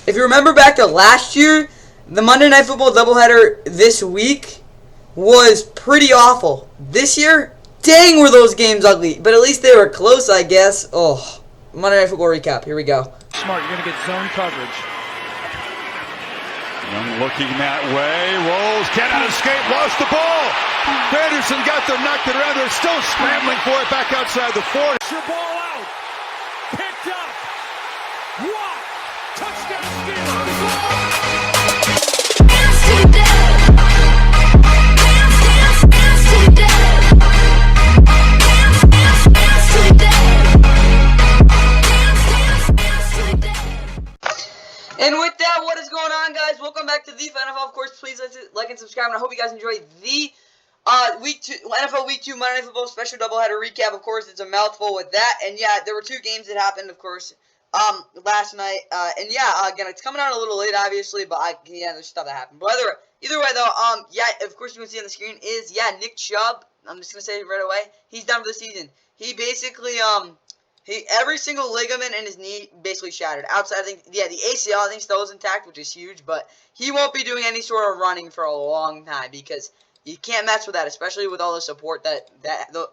If you remember back to last year, the Monday Night Football doubleheader this week was pretty awful. This year, dang were those games ugly. But at least they were close, I guess. Oh, Monday Night Football recap. Here we go. Smart, you're going to get zone coverage. Young looking that way, rolls, cannot escape, lost the ball. Anderson got there, knocked it around. They're still scrambling for it back outside the 40. Your ball out. Picked up. What? Touchdown Steelers. And with that, what is going on, guys? Welcome back to the NFL. Of course, please like and subscribe. And I hope you guys enjoyed the NFL Week 2 Monday Night Football special doubleheader recap. Of course, it's a mouthful with that. And yeah, there were two games that happened, of course, last night. And yeah, again, it's coming out a little late, obviously, but there's stuff that happened. But either way, though, yeah, of course, you can see on the screen is Nick Chubb. I'm just gonna say it right away. He's done for the season. He basically every single ligament in his knee basically shattered. Outside, I think, the ACL I think still is intact, which is huge, but he won't be doing any sort of running for a long time because you can't mess with that, especially with all the support that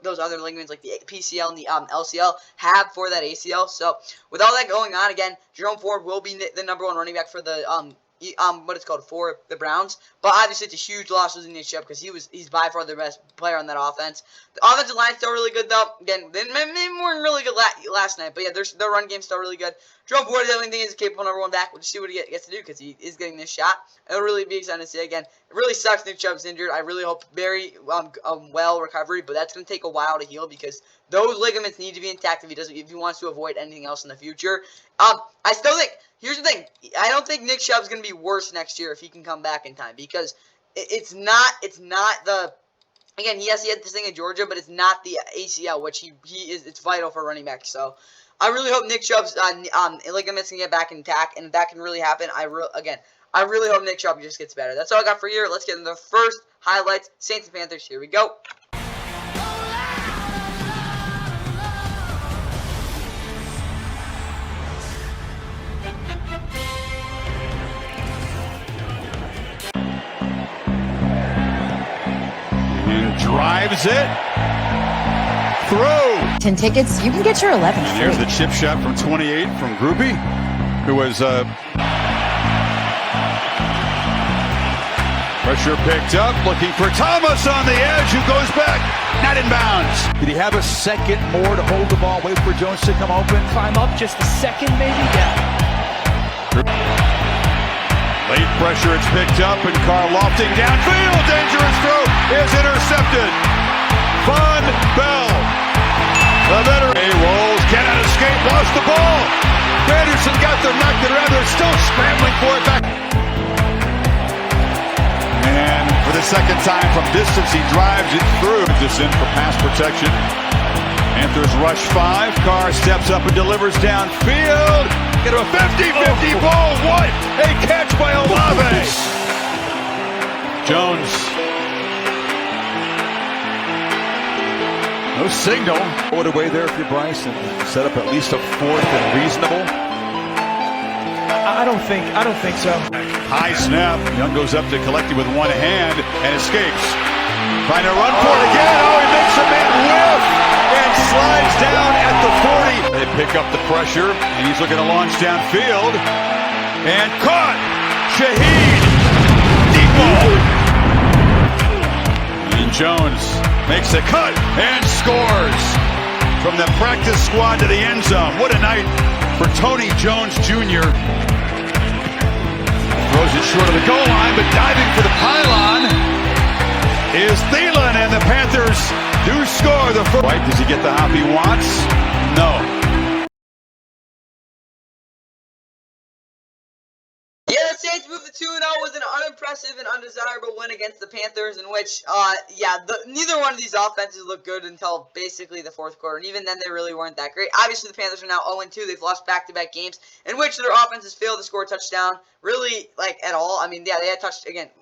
those other ligaments like the PCL and the LCL have for that ACL. So with all that going on, again, Jerome Ford will be the #1 running back for the for the Browns. But obviously it's a huge loss losing Nick Chubb because he's by far the best player on that offense. The offensive line's still really good though. Again, they weren't really good last night, but yeah, their run game's still really good. Jerome Ford, the only thing is a capable #1 back. We'll just see what he gets to do because he is getting this shot. It'll really be exciting to see. Again, it really sucks Nick Chubb's injured. I really hope very well recovery, but that's going to take a while to heal because those ligaments need to be intact if he wants to avoid anything else in the future. I still think, here's the thing, I don't think Nick Chubb's going to be worse next year if he can come back in time because it's not the, again, yes, he had this thing in Georgia, but it's not the ACL, which it's vital for running back. So I really hope Nick Chubb's ligaments can get back intact, and if that can really happen, I really hope Nick Chubb just gets better. That's all I got for you. Let's get into the first highlights, Saints and Panthers. Here we go. Drives it through. 10 tickets, you can get your 11 free. There's the chip shot from 28 from Groupie, who was pressure picked up, looking for Thomas on the edge, who goes back, not in bounds. Did he have a second more to hold the ball, wait for Jones to come open? Climb up just a second, maybe? Yeah. Late pressure, it's picked up, and Carr lofting downfield. Dangerous throw is intercepted. Von Bell, the veteran, rolls, cannot escape, lost the ball. Anderson got there, knocked it around. They're still scrambling for it back. And for the second time from distance, he drives it through. This in for pass protection. Panthers rush 5. Carr steps up and delivers downfield. Get a 50-50 ball. What a catch by Olave. Jones. No signal. Put away there for Bryce and set up at least a 4th and reasonable. I don't think so. High snap. Young goes up to collect it with one hand and escapes. Trying to run for it again. Oh, he makes a man whiff and slides down at the 40. They pick up the pressure, and he's looking to launch downfield. And caught! Shaheed! Deep ball! And Jones makes a cut and scores! From the practice squad to the end zone. What a night for Tony Jones Jr. Throws it short of the goal line, but diving for the pylon is Thielen, and the Panthers do score the first. Right, does he get the hop he wants? No. Yeah, the Saints moved to 2-0 with an unimpressive and undesirable win against the Panthers, in which, neither one of these offenses looked good until basically the fourth quarter, and even then they really weren't that great. Obviously, the Panthers are now 0-2. They've lost back-to-back games in which their offenses failed to score a touchdown, really, at all. I mean, yeah, they had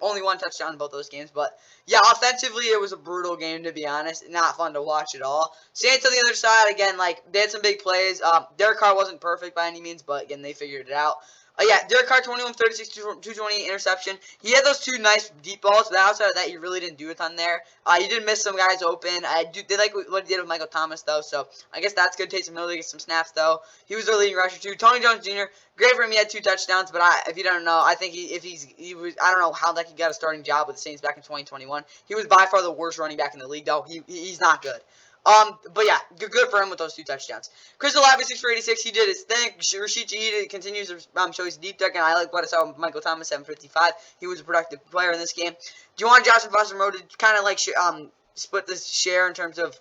only one touchdown in both those games, but yeah, offensively, it was a brutal game, to be honest. Not fun to watch at all. Saints on the other side, again, they had some big plays. Derek Carr wasn't perfect by any means, but again, they figured it out. Yeah, Derek Carr, 21, 36, 220 interception. He had those 2 nice deep balls, but outside of that, he really didn't do a ton there. He did miss some guys open. They like what he did with Michael Thomas, though, so I guess that's good. Taysom Hill to get some snaps, though. He was their leading rusher, too. Tony Jones Jr., great for him. He had 2 touchdowns, but if you don't know, I think I don't know how he got a starting job with the Saints back in 2021. He was by far the worst running back in the league, though. He's not good. But yeah, good for him with those 2 touchdowns. Chris Olave, 6 for 86. He did his thing. Rashid Shaheed continues to show his deep duck, and I like what I saw with Michael Thomas, 755. He was a productive player in this game. Juwan Johnson, Foster Moe did kind of like split this share in terms of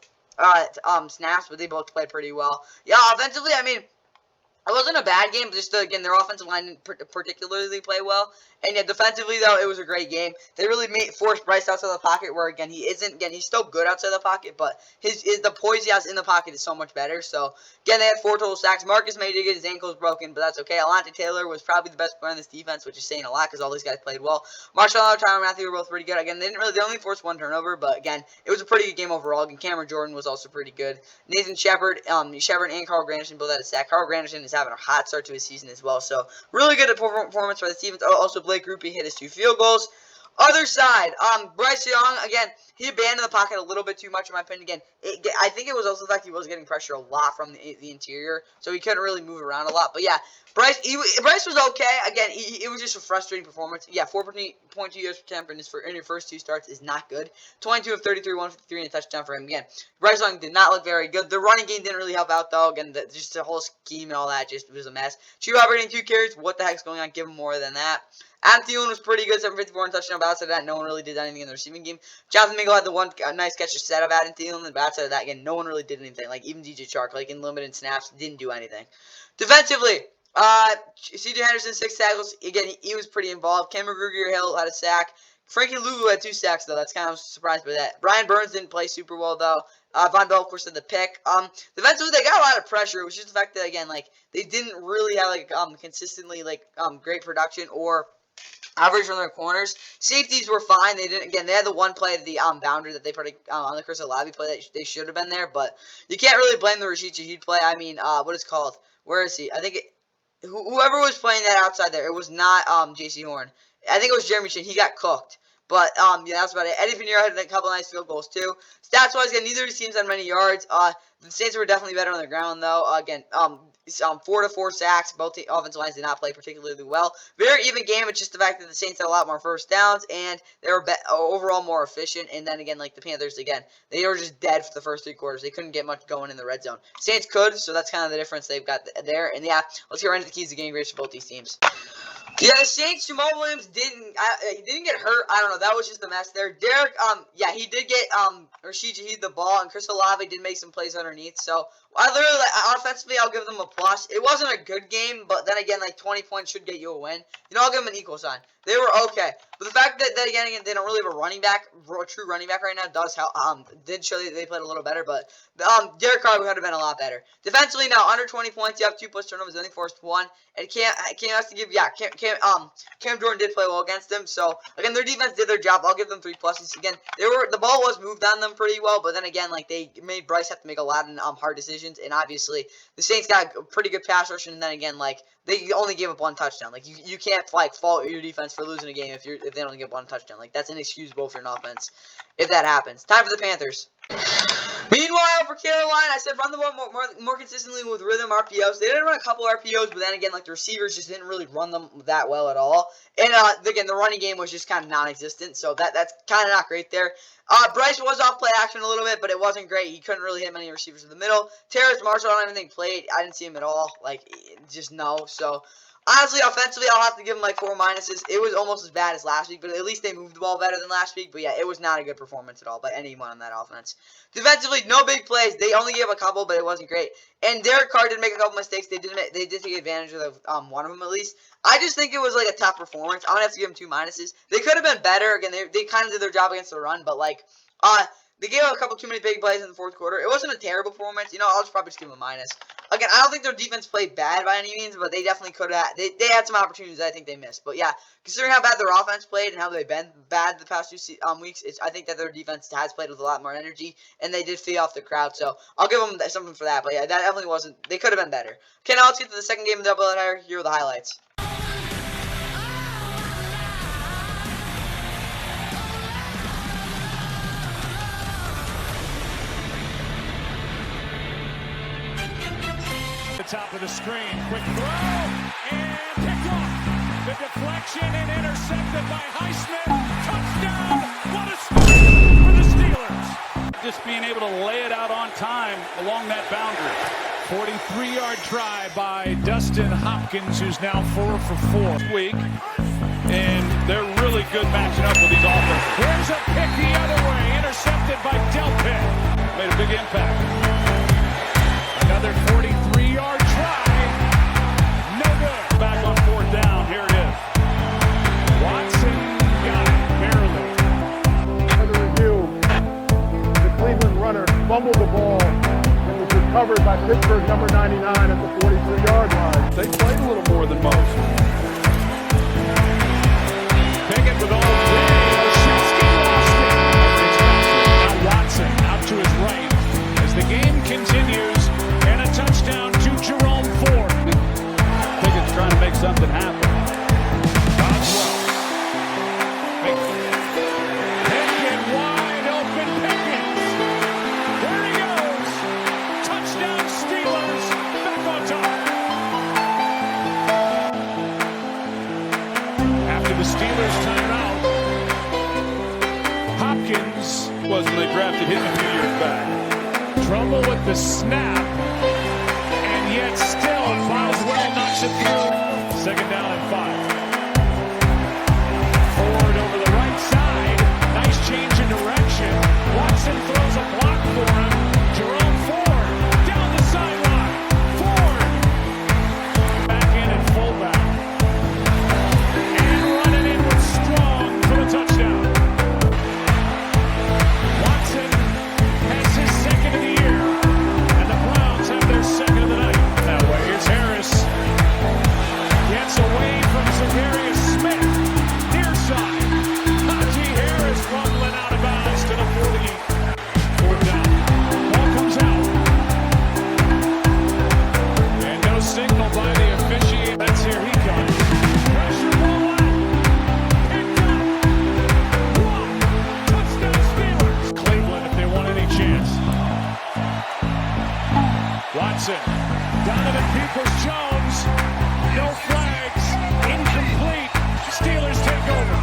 snaps, but they both played pretty well. Yeah, offensively, I mean, it wasn't a bad game, but just, again, their offensive line didn't particularly play well. And yeah, defensively, though, it was a great game. They really forced Bryce outside the pocket, where, again, he's still good outside the pocket, but the poise he has in the pocket is so much better. So, again, they had 4 total sacks. Marcus May did get his ankles broken, but that's okay. Alontae Taylor was probably the best player in this defense, which is saying a lot because all these guys played well. Marshall Allen and Tyrann Mathieu were both pretty good. Again, they only forced 1 turnover, but, again, it was a pretty good game overall. Again, Cameron Jordan was also pretty good. Nathan Shepard and Carl Granderson both had a sack. Carl Granderson is having a hot start to his season as well, so really good performance by the defense. Also, Blake Grupe hit his 2 field goals. Other side, Bryce Young, again, he abandoned the pocket a little bit too much, in my opinion. Again, I think it was also the fact he was getting pressure a lot from the interior, so he couldn't really move around a lot. But yeah, Bryce was okay. Again, it was just a frustrating performance. Yeah, 4.2 yards per attempt in your first 2 starts is not good. 22 of 33, 153, and a touchdown for him. Again, Bryce Young did not look very good. The running game didn't really help out, though. Again, just the whole scheme and all that just was a mess. Chubb operating 2 carries. What the heck's going on? Give him more than that. Adam Thielen was pretty good, 754 and touchdown. But outside of that, no one really did anything in the receiving game. Jonathan Mingo had the one nice catch set of Adam Thielen, but outside of that, again, no one really did anything. Like, even DJ Chark, like, in limited snaps, didn't do anything. Defensively, C.J. Henderson, 6 tackles. Again, he was pretty involved. Cameron Grugier-Hill had a sack. Frankie Luvu had 2 sacks, though. That's kind of surprised by that. Brian Burns didn't play super well, though. Von Bell, of course, had the pick. Defensively, they got a lot of pressure. It was just the fact that, again, like, they didn't really have, like, consistently, like, great production or average from their corners. Safeties were fine. They didn't. Again, they had the one play of the boundary that they put on the Chris Olave play that they should have been there, but you can't really blame the Rashid Shaheed play. I mean, what is it called? Where is he? I think whoever was playing that outside there, it was not J.C. Horn. I think it was Jeremy Chin. He got cooked. But, yeah, that's about it. Eddie Pinheiro had a couple nice field goals, too. Stats-wise, again, neither of these teams had many yards. The Saints were definitely better on the ground, though. Again, 4 to 4 sacks. Both offensive lines did not play particularly well. Very even game. It's just the fact that the Saints had a lot more first downs, and they were overall more efficient. And then, again, like the Panthers, again, they were just dead for the first 3 quarters. They couldn't get much going in the red zone. Saints could, so that's kind of the difference they've got there. And, yeah, let's get right into the keys to game grades for both these teams. Yeah, the Saints, Jamal Williams didn't get hurt. I don't know. That was just a mess there. Derek, yeah, he did get Rashid Shaheed the ball, and Chris Olave did make some plays underneath. So I literally, offensively, I'll give them a plus. It wasn't a good game, but then again, like 20 points should get you a win. You know, I'll give them an equal sign. They were okay, but the fact that again they don't really have a running back, a true running back right now, does help. Did show that they played a little better, but Derek Carr would have been a lot better. Defensively, now under 20 points, you have 2+ turnovers, only forced 1, and Cam has to give Cam Jordan did play well against them. So again, their defense did their job. I'll give them 3 pluses. Again, the ball was moved on them pretty well, but then again, like they made Bryce have to make a lot of hard decisions, and obviously the Saints got a pretty good pass rush, and then again, like they only gave up 1 touchdown. Like you can't like fault your defense for losing a game if they only get 1 touchdown. Like that's inexcusable for an offense if that happens. Time for the Panthers. Meanwhile, for Carolina, I said run the ball more consistently with rhythm RPOs. They didn't run a couple RPOs, but then again, like the receivers just didn't really run them that well at all. And again, the running game was just kind of non-existent, so that's kind of not great there. Bryce was off play action a little bit, but it wasn't great. He couldn't really hit many receivers in the middle. Terrace Marshall, I don't even think played. I didn't see him at all. Like, just no. So honestly, offensively, I'll have to give them like 4 minuses. It was almost as bad as last week, but at least they moved the ball better than last week. But yeah, it was not a good performance at all by anyone on that offense. Defensively, no big plays. They only gave a couple, but it wasn't great. And Derek Carr did make a couple mistakes. They did take advantage of one of them at least. I just think it was like a tough performance. I'm gonna have to give them 2 minuses. They could have been better. Again, they kind of did their job against the run, but like they gave up a couple too many big plays in the 4th quarter. It wasn't a terrible performance. You know, I'll probably just give them a minus. Again, I don't think their defense played bad by any means, but they definitely could have. They had some opportunities that I think they missed. But yeah, considering how bad their offense played and how they've been bad the past 2 weeks, I think that their defense has played with a lot more energy, and they did feed off the crowd. So I'll give them something for that. But yeah, that definitely wasn't. They could have been better. Okay, now let's get to the second game of the doubleheader. Here are the highlights. top of the screen. Quick throw, and picked off. The deflection and intercepted by Highsmith. Touchdown! What a start for the Steelers. Just being able to lay it out on time along that boundary. 43-yard try by Dustin Hopkins, who's now 4 for 4 This week, and they're really good matching up with these offenses. Here's a pick the other way, intercepted by Delpit. Made a big impact. Another 43-yard try, no good. Back on 4th down, here it is. Watson got it, barely. For the review, the Cleveland runner fumbled the ball and was recovered by Pittsburgh number 99 at the 43-yard line. They played a little more than most. Pickett with all day. Olszewski lost it. Now Watson out to his right as the game continues, and a touchdown to Jerome Ford. Pickett's trying to make something happen. Boswell. Pickett wide open. Pickens. There he goes. Touchdown Steelers. Back on top. After the Steelers timeout, Hopkins Was when they drafted him a few years back. trouble with the snap, and yet still Boswell knocks it through. Second down and 5. Ford over the right side. Nice change in direction. Watson throws a block for him. Jerome Ford down the sideline. Ford back in at fullback. And running in with Strong for the touchdown. Watson has his second of the year, and the Browns have their second of the night. That way, here's Harris. Gets away from Za'Darius Smith. Near side. Najee Harris fumbling out of bounds to the 40. 4th down. Ball comes out. And no signal by the officiate. That's here he comes. Pressure ball out. Picked up. One. Touchdown Steelers. Cleveland if they want any chance. Watson. Donovan Peoples-Jones. No flags. Incomplete. Steelers take over.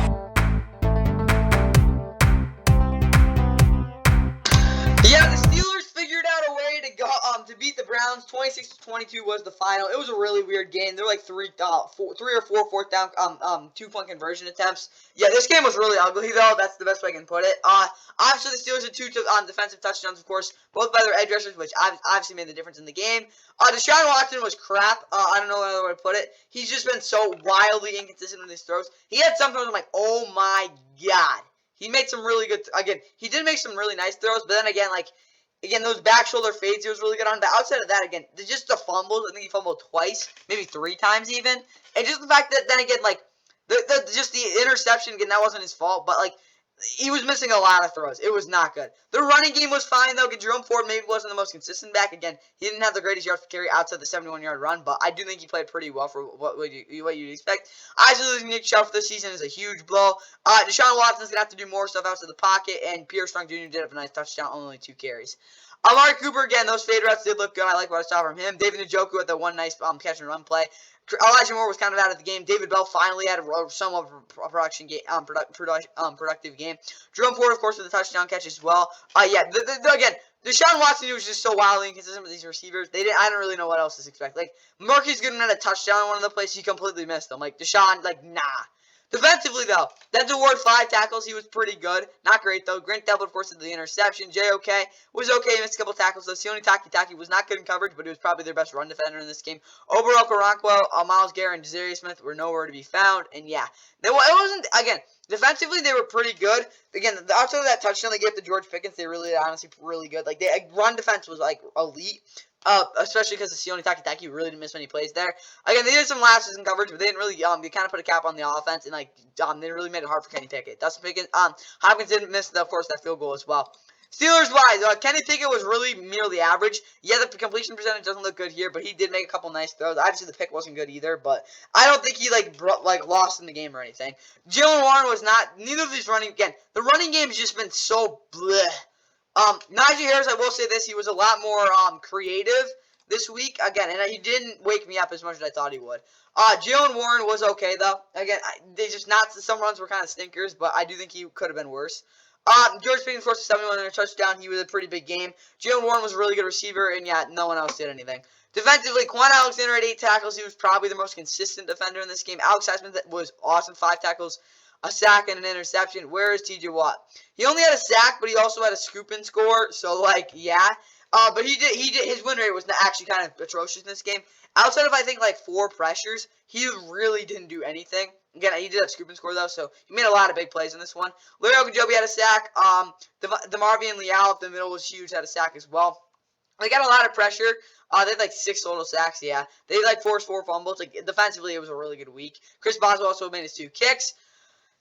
Yeah, the Steelers figured out a way to go to beat the Browns. 26-22 was the final. It was a really weird game. There were like three or four fourth down 2-point conversion attempts. Yeah, this game was really ugly though. That's the best way I can put it. Obviously the Steelers had 2 defensive touchdowns, of course, both by their edge rushers, which obviously made the difference in the game. Deshaun Watson was crap. I don't know another way to put it. He's just been so wildly inconsistent with his throws. He had some throws I'm like, oh my god. He made some really good, he did make some really nice throws, but then again, those back shoulder fades he was really good on. But outside of that, again, just the fumbles. I think he fumbled twice, maybe 3 times even. And just the fact that then again, just the interception, again, that wasn't his fault, but he was missing a lot of throws. It was not good. The running game was fine, though. Jerome Ford maybe wasn't the most consistent back. Again, he didn't have the greatest yards per carry outside the 71-yard run, but I do think he played pretty well for what you'd expect. Obviously, losing Nick Chubb for this season is a huge blow. Deshaun Watson's going to have to do more stuff outside the pocket, and Pierre Strong Jr. did have a nice touchdown, only 2 carries. Amari Cooper, again, those fade routes did look good. I like what I saw from him. David Njoku had the one nice catch and run play. Elijah Moore was kind of out of the game. David Bell finally had somewhat of a productive game. Jerome Ford, of course, with a touchdown catch as well. Again, Deshaun Watson was just so wildly inconsistent with these receivers. I don't really know what else to expect. Marquise Goodwin had a touchdown in one of the plays. He completely missed them. Deshaun, nah. Defensively, though, Denzel Ward, 5 tackles. He was pretty good. Not great, though. Grant Delpit, of course, did the interception. J.O.K. was okay. He missed a couple tackles, though. Sione Takitaki was not good in coverage, but he was probably their best run defender in this game. Ober Okoronkwo, Myles Garrett, and Jazarius Smith were nowhere to be found. And, yeah, it wasn't, again, defensively, they were pretty good. Again, outside of that touchdown they gave to George Pickens, they really, honestly, really good. Run defense was, elite. Especially because the Sione Takitaki really didn't miss many plays there. Again, they did some lapses in coverage, but they didn't really, they kind of put a cap on the offense, and, they really made it hard for Kenny Pickett. Dustin Pickett, Hopkins didn't miss, of course, that field goal as well. Steelers-wise, Kenny Pickett was really merely average. Yeah, the completion percentage doesn't look good here, but he did make a couple nice throws. Obviously, the pick wasn't good either, but I don't think he, lost in the game or anything. Jalen Warren was not, neither of these running, again, the running game has just been so bleh. Najee Harris, I will say this, he was a lot more creative this week, again, and he didn't wake me up as much as I thought he would. Jalen Warren was okay, though. Again, some runs were kind of stinkers, but I do think he could have been worse. George Pickens forced a 71 touchdown. He was a pretty big game. Jalen Warren was a really good receiver, and yeah, no one else did anything. Defensively, Quan Alexander had 8 tackles. He was probably the most consistent defender in this game. Alex Highsmith was awesome, 5 tackles, a sack, and an interception. Where is T.J. Watt? He only had a sack, but he also had a scoop and score. So, like, yeah. But he did. His win rate was actually kind of atrocious in this game. Outside of, I think, like 4 pressures, he really didn't do anything. Again, he did have scoop and score, though, so he made a lot of big plays in this one. Larry Ogunjobi had a sack. DeMarvion Leal up the middle was huge, had a sack as well. They got a lot of pressure. They had like 6 total sacks, yeah. They like forced 4 fumbles. Like, defensively, it was a really good week. Chris Boswell also made his 2 kicks.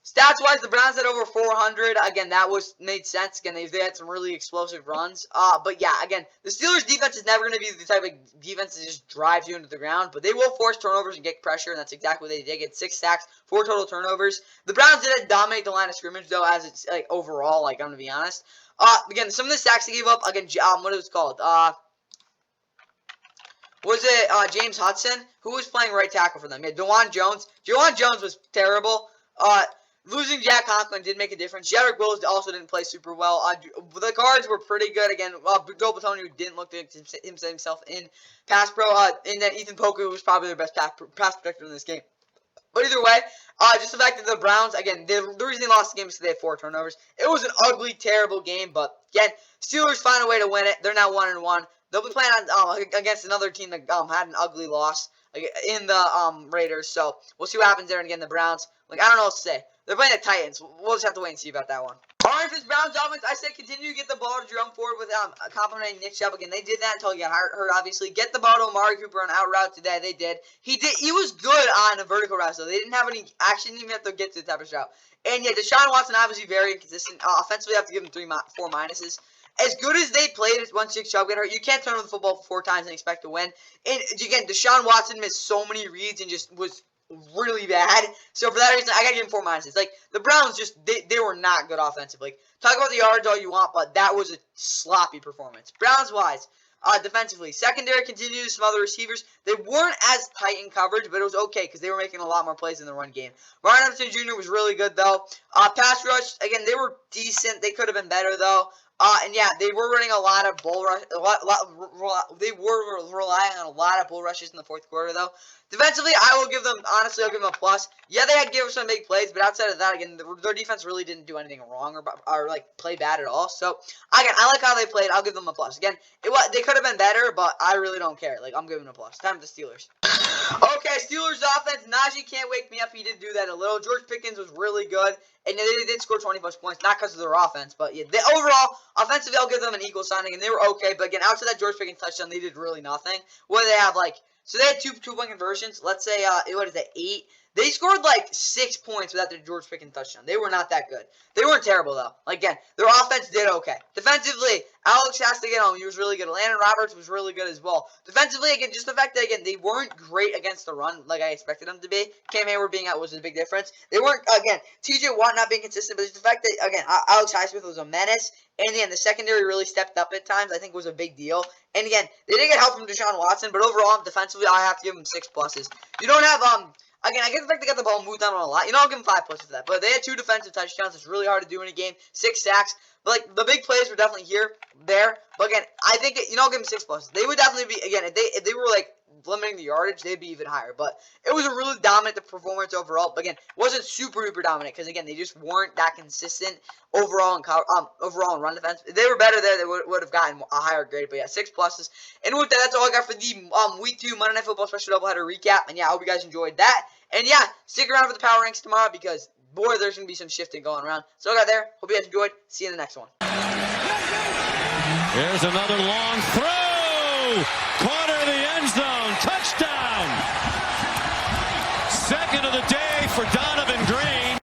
Stats-wise, the Browns had over 400. Again, that made sense. Again, they had some really explosive runs. But yeah, again, the Steelers' defense is never going to be the type of defense that just drives you into the ground. But they will force turnovers and get pressure, and that's exactly what they did. They get 6 sacks, 4 total turnovers. The Browns didn't dominate the line of scrimmage, though, as it's like overall. Like, I'm going to be honest. Again, some of the sacks they gave up. Again, what it was called? Was it James Hudson? Who was playing right tackle for them? Yeah, Dewan Jones. Dewan Jones was terrible. Losing Jack Conklin did make a difference. Jedrick Wills also didn't play super well. The guards were pretty good. Again, Joe Batoni didn't look to himself in pass pro. And then Ethan Poku was probably their best pass protector in this game. But either way, just the fact that the Browns, again, the reason they lost the game is because they had 4 turnovers. It was an ugly, terrible game. But, again, Steelers find a way to win it. They're now 1-1. They'll be playing on against another team that had an ugly loss in the Raiders. So, we'll see what happens there. And, again, the Browns, like, I don't know what to say. They're playing the Titans. We'll just have to wait and see about that one. All right, for this Browns offense, I said continue to get the ball to Jerome Ford with complimenting Nick Chubb. Again, they did that until he got hurt, obviously. Get the ball to Amari Cooper on out route today. They did. He was good on a vertical route, so they didn't have any action. Didn't even have to get to the type of route. And, yeah, Deshaun Watson obviously very inconsistent. Offensively, I have to give him 4 minuses. As good as they played once Nick Chubb got hurt, you can't turn over the football 4 times and expect to win. And, again, Deshaun Watson missed so many reads and just was really bad. So for that reason, I gotta give him 4 minuses. Like, the Browns just they were not good offensively. Talk about the yards all you want, but that was a sloppy performance. Browns wise, defensively, secondary continued to smother receivers. They weren't as tight in coverage, but it was okay because they were making a lot more plays in the run game. Ryan Anderson Jr. was really good though. Pass rush, again, they were decent. They could have been better though. And yeah, they were running a lot of bull rush. They were relying on a lot of bull rushes in the 4th quarter, though. Defensively, I'll give them a plus. Yeah, they had to give some big plays, but outside of that, again, their defense really didn't do anything wrong or like play bad at all. So again, I like how they played. I'll give them a plus. Again, they could have been better, but I really don't care. Like, I'm giving them a plus. Time for the Steelers. Okay, Steelers offense. Najee can't wake me up. He did do that a little. George Pickens was really good. And they did score 20-plus points, not because of their offense, but yeah, overall, offensively, I'll give them an equal signing, and they were okay. But again, outside that George Pickens touchdown, they did really nothing. What do they have, like, so they had 2-point conversions. Let's say, 8? They scored, like, 6 points without their George Pickens touchdown. They were not that good. They weren't terrible, though. Like, again, their offense did okay. Defensively, Alex has to get home. He was really good. Landon Roberts was really good as well. Defensively, again, just the fact that, again, they weren't great against the run like I expected them to be. Cam Hayward being out was a big difference. They weren't, again, T.J. Watt not being consistent, but just the fact that, again, Alex Highsmith was a menace. And, again, the secondary really stepped up at times, I think was a big deal. And, again, they did get help from Deshaun Watson, but overall, defensively, I have to give them 6 pluses. You don't have, again, I get the fact they got the ball moved down a lot. You know, I'll give them 5 pluses for that. But they had 2 defensive touchdowns. It's really hard to do in a game. 6 sacks. But, like, the big plays were definitely there. But, again, I think, I'll give them 6 pluses. They would definitely be, again, if they were, like, limiting the yardage, they'd be even higher. But it was a really dominant performance overall. But, again, it wasn't super duper dominant because, again, they just weren't that consistent overall in run defense. If they were better there, they would have gotten a higher grade. But, yeah, 6 pluses. And with that, that's all I got for the Week 2 Monday Night Football Special Doubleheader recap. And, yeah, I hope you guys enjoyed that. And, yeah, stick around for the power ranks tomorrow because, boy, there's going to be some shifting going around. So, I got there. Hope you guys enjoyed. See you in the next one. Here's another long throw. Caught it